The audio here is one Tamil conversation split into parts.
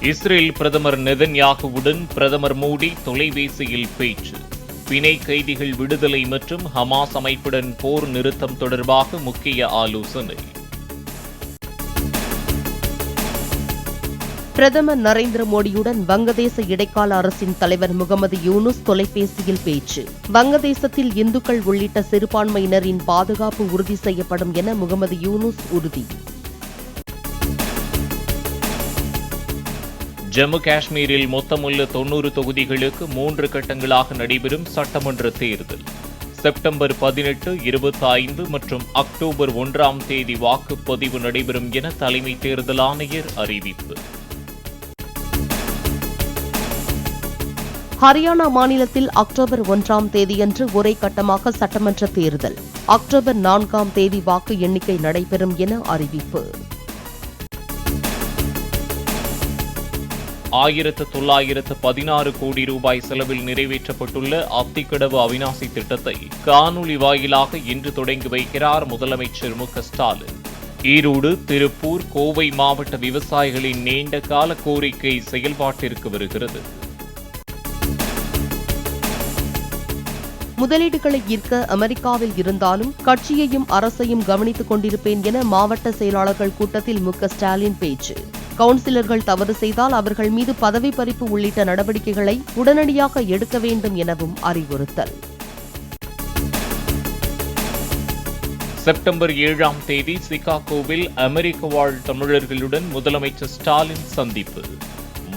இஸ்ரேல் பிரதமர் நெதன்யாகுவுடன் பிரதமர் மோடி தொலைபேசியில் பேச்சு. பிணை கைதிகள் விடுதலை மற்றும் ஹமாஸ் அமைப்புடன் போர் நிறுத்தம் தொடர்பாக முக்கிய ஆலோசனை. பிரதமர் நரேந்திர மோடியுடன் வங்கதேச இடைக்கால அரசின் தலைவர் முகமது யூனுஸ் தொலைபேசியில் பேச்சு. வங்கதேசத்தில் இந்துக்கள் உள்ளிட்ட சிறுபான்மையினரின் பாதுகாப்பு உறுதி செய்யப்படும் என முகமது யூனுஸ் உறுதி. ஜம்மு காஷ்மீரில் மொத்தமுள்ள 90 தொகுதிகளுக்கு 3 கட்டங்களாக நடைபெறும் சட்டமன்ற தேர்தல். செப்டம்பர் 18, 25 மற்றும் அக்டோபர் 1ஆம் தேதி வாக்குப்பதிவு நடைபெறும் என தலைமை தேர்தல் ஆணையர் அறிவிப்பு. ஹரியானா மாநிலத்தில் அக்டோபர் 1ஆம் தேதியன்று ஒரே கட்டமாக சட்டமன்ற தேர்தல். அக்டோபர் 4ஆம் தேதி வாக்கு எண்ணிக்கை நடைபெறும் என அறிவிப்பு. 1916 கோடி ரூபாய் செலவில் நிறைவேற்றப்பட்டுள்ள அத்திக்கடவு அவிநாசி திட்டத்தை காணொலி வாயிலாக இன்று தொடங்கி வைக்கிறார் முதலமைச்சர் மு.க.ஸ்டாலின். ஈரோடு, திருப்பூர், கோவை மாவட்ட விவசாயிகளின் நீண்ட கால கோரிக்கை செயல்பாட்டிற்கு வருகிறது. முதலீடுகளை ஈர்க்க அமெரிக்காவில் இருந்தாலும் கட்சியையும் அரசையும் கவனித்துக் கொண்டிருப்பேன் என மாவட்ட செயலாளர்கள் கூட்டத்தில் மு.க.ஸ்டாலின் பேச்சு. கவுன்சிலர்கள் தவறு செய்தால் அவர்கள் மீது பதவி பறிப்பு உள்ளிட்ட நடவடிக்கைகளை உடனடியாக எடுக்க வேண்டும் எனவும் அறிவுறுத்தல். செப்டம்பர் 7ஆம் தேதி சிகாகோவில் அமெரிக்க வாழ் தமிழர்களுடன் முதலமைச்சர் ஸ்டாலின் சந்திப்பு.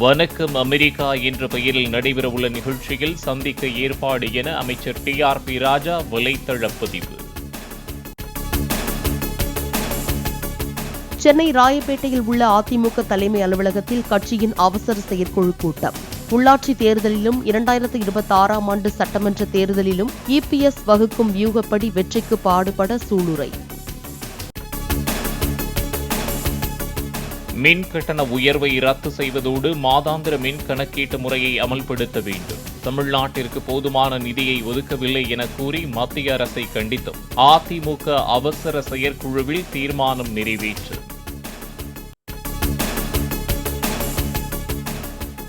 வணக்கம் அமெரிக்கா என்ற பெயரில் நடைபெறவுள்ள நிகழ்ச்சியில் சந்திக்க ஏற்பாடு என அமைச்சர் டி.ஆர்.பி. ராஜா வலைத்தள பதிவு. சென்னை ராயப்பேட்டையில் உள்ள அதிமுக தலைமை அலுவலகத்தில் கட்சியின் அவசர செயற்குழு கூட்டம். உள்ளாட்சி தேர்தலிலும் 2026ஆம் ஆண்டு சட்டமன்ற தேர்தலிலும் இபிஎஸ் வகுக்கும் வியூகப்படி வெற்றிக்கு பாடுபட சூளுரை. மின் கட்டண உயர்வை ரத்து செய்வதோடு மாதாந்திர மின் கணக்கீட்டு முறையை அமல்படுத்த வேண்டும். தமிழ்நாட்டிற்கு போதுமான நிதியை ஒதுக்கவில்லை என கூறி மத்திய அரசை கண்டித்தும் அதிமுக அவசர செயற்குழுவில் தீர்மானம் நிறைவேற்று.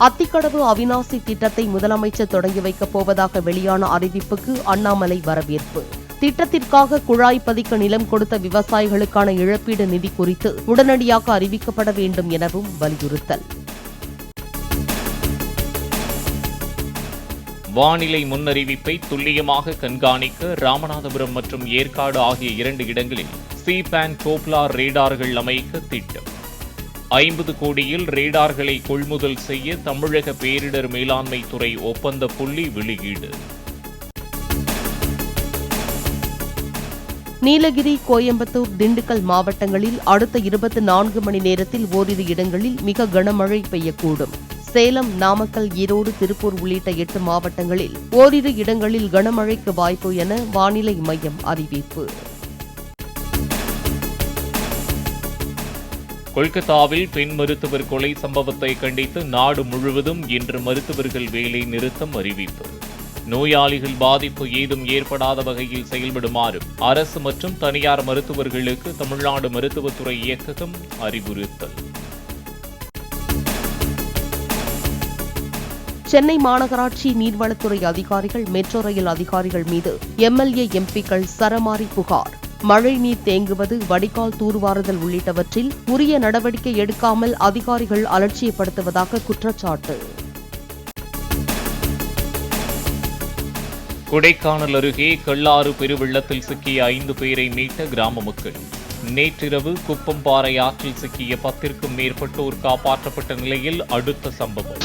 அத்திக்கடவு அவிநாசி திட்டத்தை முதலமைச்சர் தொடங்கி வைக்கப் போவதாக வெளியான அறிவிப்புக்கு அண்ணாமலை வரவேற்பு. திட்டத்திற்காக குழாய் பதிக்க நிலம் கொடுத்த விவசாயிகளுக்கான இழப்பீடு நிதி குறித்து உடனடியாக அறிவிக்கப்பட வேண்டும் எனவும் வலியுறுத்தல். வானிலை முன்னறிவிப்பை துல்லியமாக கண்காணிக்க ராமநாதபுரம் மற்றும் ஏற்காடு ஆகிய 2 இடங்களில் சி-பேன் டோப்லார் ரேடார்கள் அமைக்க திட்டம். 50 கோடியில் ரேடார்களை கொள்முதல் செய்ய தமிழக பேரிடர் மேலாண்மை துறை ஒப்பந்த புள்ளி வெளியீடு. நீலகிரி, கோயம்புத்தூர், திண்டுக்கல் மாவட்டங்களில் அடுத்த 24 மணி நேரத்தில் ஓரிரு இடங்களில் மிக கனமழை பெய்யக்கூடும். சேலம், நாமக்கல், ஈரோடு, திருப்பூர் உள்ளிட்ட 8 மாவட்டங்களில் ஓரிரு இடங்களில் கனமழைக்கு வாய்ப்பு என வானிலை மையம் அறிவிப்பு. கொல்கத்தாவில் பெண் மருத்துவர் கொலை சம்பவத்தை கண்டித்து நாடு முழுவதும் இன்று மருத்துவர்கள் வேலை நிறுத்தம் அறிவிப்பு. நோயாளிகள் பாதிப்பு ஏதும் ஏற்படாத வகையில் செயல்படுமாறும் அரசு மற்றும் தனியார் மருத்துவர்களுக்கு தமிழ்நாடு மருத்துவத்துறை இயக்ககம் அறிவுறுத்தல். சென்னை மாநகராட்சி நீர்வளத்துறை அதிகாரிகள், மெட்ரோ ரயில் அதிகாரிகள் மீது எம்எல்ஏ, எம்பிக்கள் சரமாரி புகார். மழை நீர் தேங்குவது, வடிகால் தூர்வாறுதல் உள்ளிட்டவற்றில் உரிய நடவடிக்கை எடுக்காமல் அதிகாரிகள் அலட்சியப்படுத்துவதாக குற்றச்சாட்டு. கொடைக்கானல் அருகே கல்லாறு பெருவெள்ளத்தில் சிக்கிய 5 பேரை மீட்ட கிராம மக்கள். நேற்றிரவு குப்பம்பாறை ஆற்றில் சிக்கிய 10க்கும் மேற்பட்டோர் காப்பாற்றப்பட்ட நிலையில் அடுத்த சம்பவம்.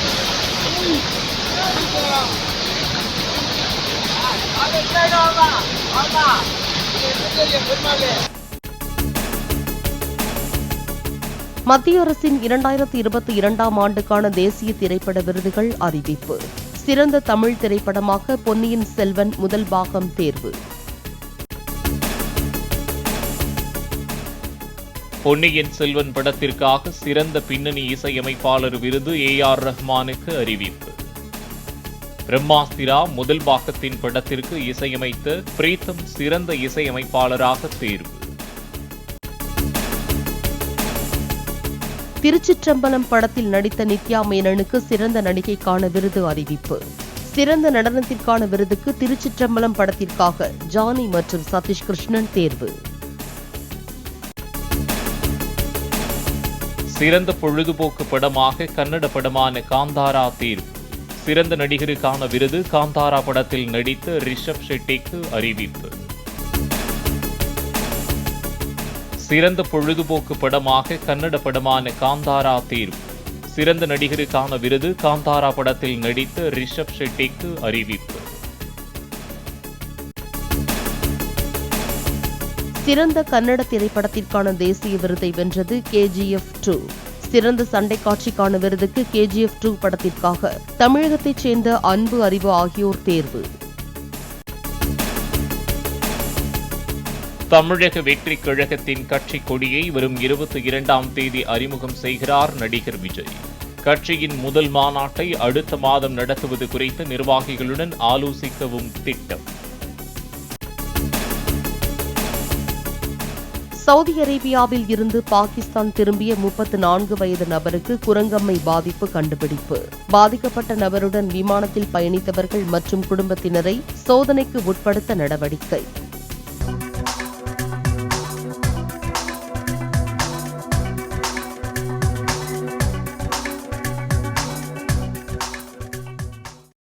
மத்திய அரசின் 2022ஆம் ஆண்டுக்கான தேசிய திரைப்பட விருதுகள் அறிவிப்பு. சிறந்த தமிழ் திரைப்படமாக பொன்னியின் செல்வன் முதல் பாகம் தேர்வு. பொன்னியின் செல்வன் படத்திற்காக சிறந்த பின்னணி இசையமைப்பாளர் விருது A.R. ரஹ்மானுக்கு அறிவிப்பு. பிரம்மாஸ்திரா முதல் பாகத்தின் படத்திற்கு இசையமைத்த பிரீத்தம் சிறந்த இசையமைப்பாளராக தேர்வு. திருச்சிற்றம்பலம் படத்தில் நடித்த நித்யா மேனனுக்கு சிறந்த நடிகைக்கான விருது அறிவிப்பு. சிறந்த நடனத்திற்கான விருதுக்கு திருச்சிற்றம்பலம் படத்திற்காக ஜானி மற்றும் சதீஷ் கிருஷ்ணன் தேர்வு. சிறந்த பொழுதுபோக்கு படமாக கன்னட படமான காந்தாரா தேர்வு. சிறந்த நடிகருக்கான விருது காந்தாரா படத்தில் நடித்த ரிஷப் ஷெட்டிக்கு அறிவிப்பு. சிறந்த பொழுதுபோக்கு படமாக கன்னட படமான காந்தாரா தேர்வு. சிறந்த நடிகருக்கான விருது காந்தாரா படத்தில் நடித்த ரிஷப் ஷெட்டிக்கு அறிவிப்பு. சிறந்த கன்னட திரைப்படத்திற்கான தேசிய விருதை வென்றது KGF 2. சிறந்த சண்டை காட்சிக்கான விருதுக்கு KGF 2 படத்திற்காக தமிழகத்தைச் சேர்ந்த அன்பு அறிவு ஆகியோர் தேர்வு. தமிழக வெற்றிக் கழகத்தின் கட்சி கொடியை வரும் 22ஆம் தேதி அறிமுகம் செய்கிறார் நடிகர் விஜய். கட்சியின் முதல் மாநாட்டை அடுத்த மாதம் நடத்துவது குறித்து நிர்வாகிகளுடன் ஆலோசிக்கவும் திட்டம். சவுதி அரேபியாவில் இருந்து பாகிஸ்தான் திரும்பிய 34 வயது நபருக்கு குரங்கம்மை பாதிப்பு கண்டுபிடிப்பு. பாதிக்கப்பட்ட நபருடன் விமானத்தில் பயணித்தவர்கள் மற்றும் குடும்பத்தினரை சோதனைக்கு உட்படுத்த நடவடிக்கை.